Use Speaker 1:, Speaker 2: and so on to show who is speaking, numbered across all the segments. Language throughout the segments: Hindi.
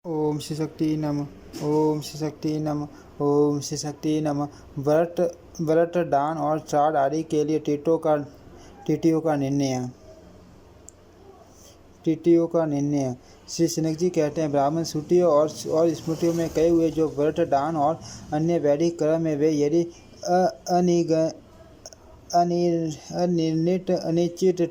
Speaker 1: ओम श्री शक्ति नमः। ओम श्री शक्ति नमः। ओम श्री शक्ति नमः। व्रत दान और श्राद्ध आदि के लिए तिथियों का निर्णय। श्री सनक जी कहते हैं, ब्राह्मण श्रुतियों और स्मृतियों में कहे हुए जो व्रत दान और अन्य वैदिक कर्म है, वे यदि अनिर्णित अनिश्चित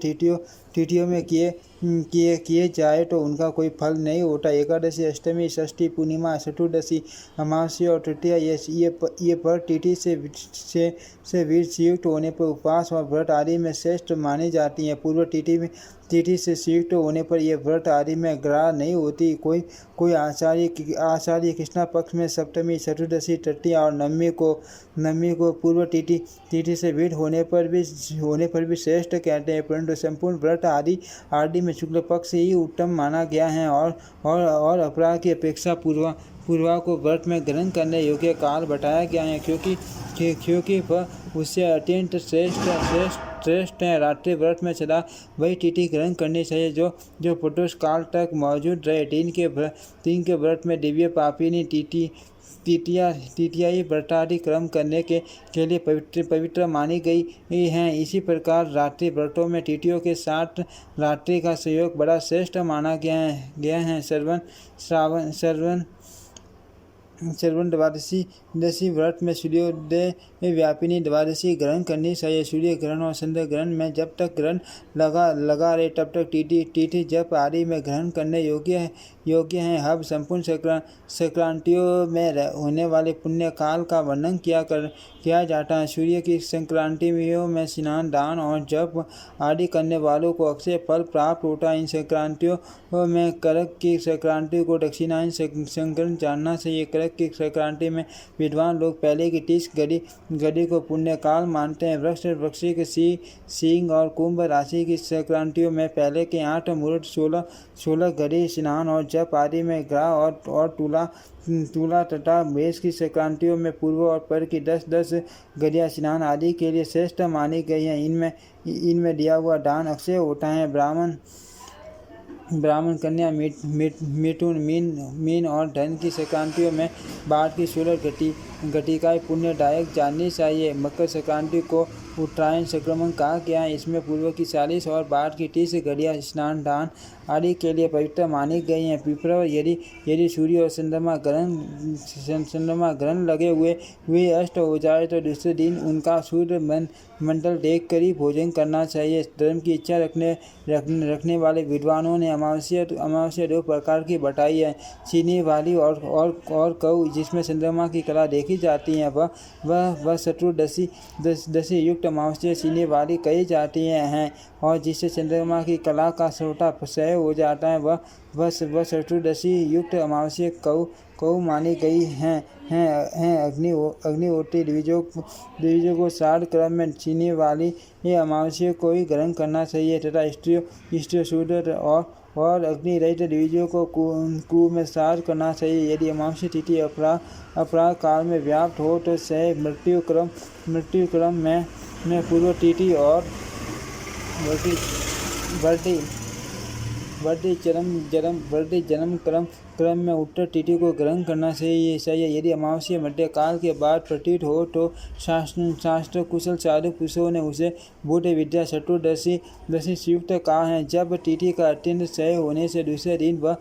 Speaker 1: तिथियों में किए जाए तो उनका कोई फल नहीं होता। एकादशी, अष्टमी, षष्ठी, पूर्णिमा, चतुर्दशी, अमावस्या और तृतीया ये पर तिथि से वीर्ययुक्त होने पर उपवास और व्रत आदि में श्रेष्ठ मानी जाती हैं। पूर्व तिथि से संयुक्त होने पर यह व्रत आदि में ग्रह नहीं होती। कोई आचार्य कृष्णा पक्ष में सप्तमी, चतुर्दशी, तृतीया और नवमी को पूर्व तिथि से भिन्न होने पर भी श्रेष्ठ कहते हैं, परंतु संपूर्ण व्रत आदि में शुक्ल पक्ष ही उत्तम माना गया है और अपराध की अपेक्षा पूर्वा को व्रत में ग्रहण करने योग्य काल बताया गया है, क्योंकि वह उससे अत्यंत श्रेष्ठ है। रात्रि व्रत में सदा वही तिथि ग्रहण करनी चाहिए जो प्रदोष काल तक मौजूद रहे। दिन के व्रत में दिव्य पापिनी तिथियाई व्रतादि क्रम करने के लिए पवित्र मानी गई हैं। इसी प्रकार रात्रि व्रतों में तिथियों के साथ रात्रि का संयोग बड़ा श्रेष्ठ माना गया है। श्रवण द्वादशी व्रत में सूर्योदय व्यापिनी द्वादशी ग्रहण करनी चाहिए। सूर्य ग्रहण और चंद्र ग्रहण में जब तक ग्रहण लगा रहे तब तक तिथि जप आदि में ग्रहण करने योग्य हैं। अब संपूर्ण संक्रांतियों में होने वाले पुण्य काल का वर्णन किया जाता है। सूर्य की संक्रांतियों में स्नान, दान और जप आदि करने वालों को अक्षय फल प्राप्त होता है। इन संक्रांतियों में करक की संक्रांति को दक्षिणायन संक्रांति जानना चाहिए। करक की संक्रांति में विद्वान लोग पहले की 30 घड़ी को पुण्य काल मानते हैं। वृक्ष के सिंह और कुंभ राशि की संक्रांतियों में पहले के 8 मुहूर्त, 16 घड़ी स्नान और जप आदि में ग्रह और तुला तथा मेष की संक्रांतियों में पूर्व और पर की 10 घड़ियां स्नान आदि के लिए श्रेष्ठ मानी गई हैं। इनमें दिया हुआ दान अक्षय होता है। ब्राह्मण, कन्या, मिथुन, मीन और धन की संक्रांतियों में बाढ़ की 16 घटिकाएं पुण्यदायक जाननी चाहिए। मकर संक्रांति को उत्तरायण संक्रमण कहा गया है। इसमें पूर्व की 40 और बाद की 30 घड़ियां स्नान, दान आदि के लिए पवित्र मानी गई हैं। पिपरा, यदि सूर्य और चंद्रमा ग्रहण लगे हुए अस्त हो जाए तो दूसरे दिन उनका सूर्य मंडल देखकर ही भोजन करना चाहिए। धर्म की इच्छा रखने वाले विद्वानों ने अमावस्या 2 प्रकार की बताई है, चीनी वाली और कऊ जिसमें चंद्रमा की कला देखी जाती है। वह चतुर्दशी युक्त अमावस्या चीनी वाली कही जाती हैं और जिससे चंद्रमा की कला का छोटा क्षय हो जाता है, वह चतुर्दशी युक्त अमावस्या कऊ मानी गई हैं। अग्निहोत्री द्विजों को श्राद्ध क्रम में चीनी वाली अमावस्या को ही ग्रहण करना चाहिए तथा स्त्रियों शूद्र और अग्नि रहित द्विजों को कुएं में श्राद्ध करना चाहिए। यदि अमावस्या तिथि अपराह काल में व्याप्त हो तो सह मृत्यु क्रम में पूर्व तिथि और वर्ती जन्म क्रम में उत्तर तिथि को ग्रहण करना चाहिए। यदि अमावस्या मध्यकाल के बाद प्रतीत हो तो शास्त्र कुशल साधु पुरुषों ने उसे बुध विद्या चतुर्दशी संयुक्त कहा है। जब तिथि का अत्यंत क्षय होने से दूसरे दिन वह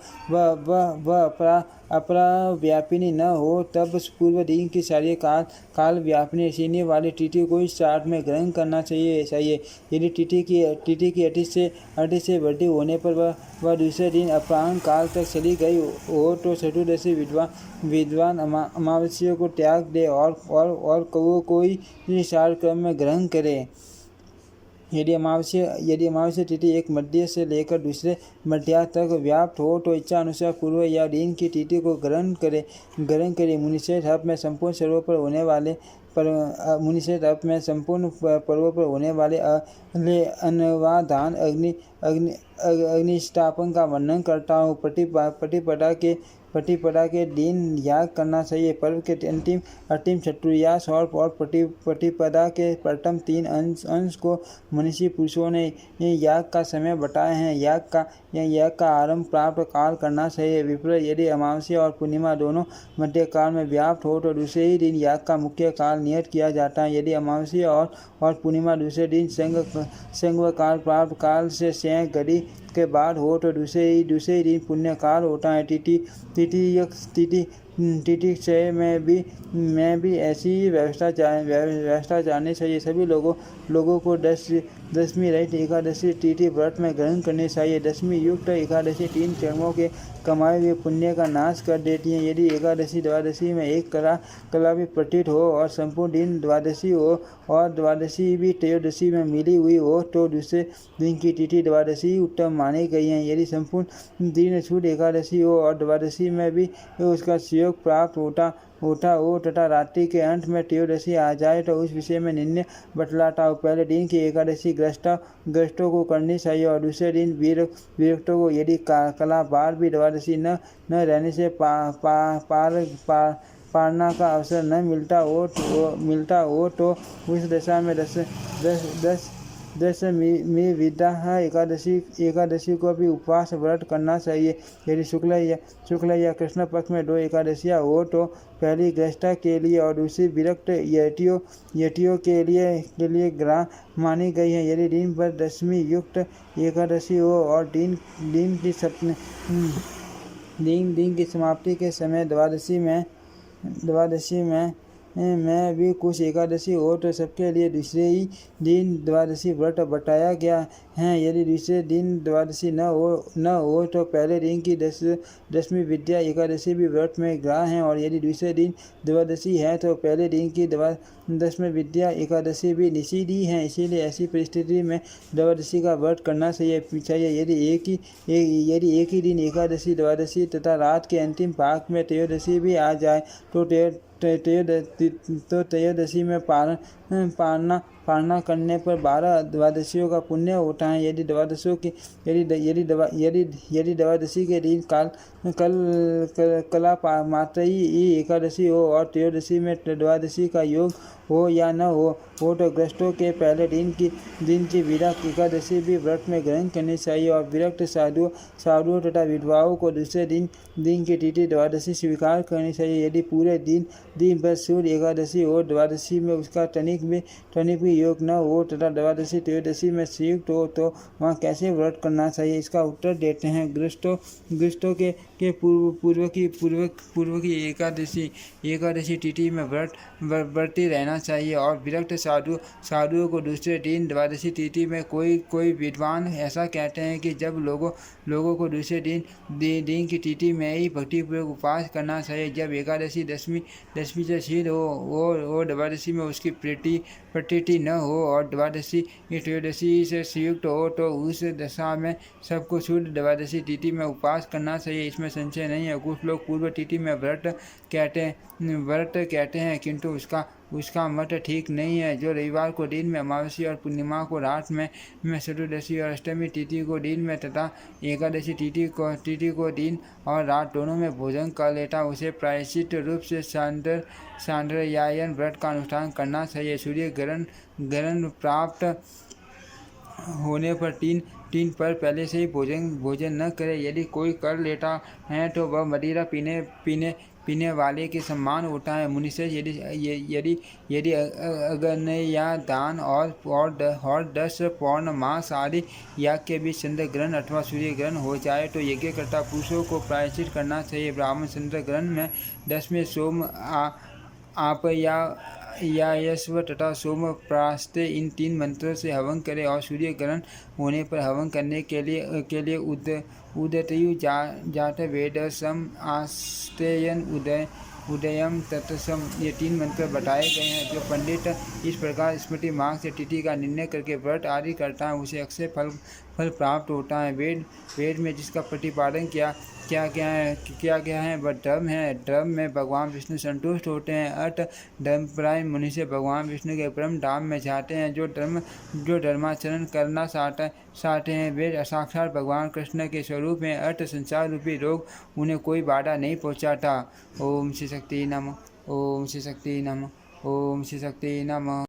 Speaker 1: अपराव्यापिनी न हो तब पूर्व दिन की सारी काल व्यापिनी चीनी वाली तिथि को इस श्राद्ध में ग्रहण करना चाहिए। यदि तिथि की अति से वृद्धि होने पर वह दूसरे दिन अपराह्न काल तक चली गई हो तो चतुर्दशी विद्वान अमावस्या को त्याग दे और कौओं को ही श्राद्ध क्रम में ग्रहण करे। यदि अमावस्या तिथि एक मध्य से लेकर दूसरे मध्य तक व्याप्त हो तो इच्छा अनुसार पूर्व या दिन की तिथि को ग्रहण करे। मुनिश्रेष्ठ अब में संपूर्ण सर्वों पर होने वाले मुनिषेध अब मैं संपूर्ण पर्वों पर होने वाले अनवाधान अग्निष्टापन का वर्णन करता हूँ। प्रतिपदा के दिन याग करना चाहिए। पर्व के अंतिम चतुर्यास और प्रतिपदा के प्रथम 3 अंश को मनीषी पुरुषों ने याग का समय बताए हैं। याग का आरंभ प्राप्त काल करना चाहिए। विप्र, यदि अमावस्या और पूर्णिमा दोनों मध्य काल में व्याप्त हो तो दूसरे ही दिन याग का मुख्य काल नियत किया जाता है। यदि अमावस्या और पूर्णिमा दूसरे दिन संग काल प्राप्त काल से 6 घड़ी के बाद हो तो दूसरे ही दिन पुण्य काल होता है। तिथि क्षय में भी ऐसी व्यवस्था जानी चाहिए। सभी लोगों को दशमी रहित एकादशी तिथि व्रत में ग्रहण करनी चाहिए। दशमी युक्त एकादशी 3 कर्मों के कमाए हुए पुण्य का नाश कर देती है। यदि एकादशी द्वादशी में एक कला भी प्रतीत हो और संपूर्ण दिन द्वादशी हो और द्वादशी भी त्रयोदशी में मिली हुई हो तो दूसरे दिन की तिथि द्वादशी उत्तम मानी गई है। यदि संपूर्ण दिन शुद्ध एकादशी हो और द्वादशी में भी उसका सुयोग प्राप्त होता हो तथा रात्रि के अंत में त्रयोदशी आ जाए तो उस विषय में निर्णय बतलाता हूँ। पहले दिन की एकादशी ग्रस्तों को करनी चाहिए और दूसरे दिन विरक्तों को। यदि कला बार भी द्वादशी न रहने से पारना का अवसर न मिलता हो तो उस दशा में दशमी विद्या एकादशी को भी उपवास व्रत करना चाहिए। यदि शुक्ल या कृष्ण पक्ष में 2 एकादशियाँ हो तो पहली गृहस्था के लिए और दूसरी विरक्त यतियों के लिए ग्रह मानी गई है। यदि दिन पर दशमी युक्त एकादशी हो और दिन की समाप्ति के समय द्वादशी में भी कुछ एकादशी हो तो सबके लिए दूसरे ही दिन द्वादशी व्रत बताया गया है। यदि दूसरे दिन द्वादशी न हो तो पहले दिन की दशमी विद्या एकादशी भी व्रत में ग्रह है और यदि दूसरे दिन द्वादशी है तो पहले दिन की दशमी विद्या एकादशी भी निषिद्ध ही है। इसीलिए ऐसी परिस्थिति में द्वादशी का व्रत करना चाहिए। यदि एक ही दिन एकादशी द्वादशी तथा रात के अंतिम भाग में त्रयोदशी भी आ जाए तो त्रयोदशी में पारना करने पर 12 द्वादशियों का पुण्य होता है। यदि द्वादशी के दिन कला मात्र ही एकादशी हो और त्रयोदशी में द्वादशी का योग हो या न हो तो ग्रस्तों के पहले दिन की विरक्त एकादशी भी व्रत में ग्रहण करनी चाहिए और विरक्त साधुओं तथा विधवाओं को दूसरे दिन की तिथि द्वादशी स्वीकार करनी चाहिए। यदि पूरे दिन भर सूर्य एकादशी हो, द्वादशी में उसका तनिक भी योग न हो तथा द्वादशी त्रयोदशी में संयुक्त हो तो वहाँ कैसे व्रत करना चाहिए? इसका उत्तर देते हैं। ग्रस्तों के पूर्व की एकादशी तिथि में व्रती रहना चाहिए और विरक्त साधुओं को दूसरे दिन द्वादशी तिथि में कोई विद्वान ऐसा कहते हैं कि जब लोगों को दूसरे दिन की तिथि में ही भक्तिपूर्वक उपवास करना चाहिए। जब एकादशी दशमी से सिद्ध हो द्वादशी में उसकी प्रतीति न हो और द्वादशी त्रयोदशी से संयुक्त हो तो उस दशा में सबको शुद्ध द्वादशी तिथि में उपवास करना चाहिए। इसमें संशय नहीं है। कुछ लोग पूर्व तिथि में व्रत कहते हैं किंतु उसका मत ठीक नहीं है। जो रविवार को दिन में, अमावस्या और पूर्णिमा को रात में चतुर्दशी और अष्टमी तिथि को दिन में तथा एकादशी तिथि को दिन और रात दोनों में भोजन कर लेता उसे प्रायश्चित रूप से सांध्यायन व्रत का अनुष्ठान करना चाहिए। सूर्य ग्रहण प्राप्त होने पर तीन पर पहले से ही भोजन न करे। यदि कोई कर लेता है तो वह मदिरा पीने वाले के समान होता है। मुनिषेध, यदि अग्नि या दान और 10 पौर्णमास आदि याग के बीच चंद्र ग्रहण अथवा सूर्य ग्रहण हो जाए तो यज्ञकर्ता पुरुषों को प्रायश्चित करना चाहिए। ब्राह्मण चंद्र ग्रहण में 10 में सोम आप या यस्व तथा सोम प्रास्ते इन 3 मंत्रों से हवन करें और सूर्य ग्रहण होने पर हवन करने के लिए उदयतयु जात वेदसम आस्तेयन उदयम तत्सम ये 3 मंत्र बताए गए हैं। जो पंडित इस प्रकार स्मृति मार्ग से तिथि का निर्णय करके व्रत आदि करता है उसे अक्षय फल प्राप्त होता है। वेद में जिसका प्रतिपादन किया गया है वह धर्म है। धर्म में भगवान विष्णु संतुष्ट होते हैं। अर्थ धर्मपरायण मुनि से भगवान विष्णु के परम धाम में जाते हैं। जो धर्माचरण करना चाहते हैं वे साक्षात भगवान कृष्ण के स्वरूप में अर्थ संसार रूपी रोग उन्हें कोई बाधा नहीं पहुंचाता। ओम श्री शक्ति नमः। ओम श्री शक्ति नमः। ओम श्री शक्ति नमः।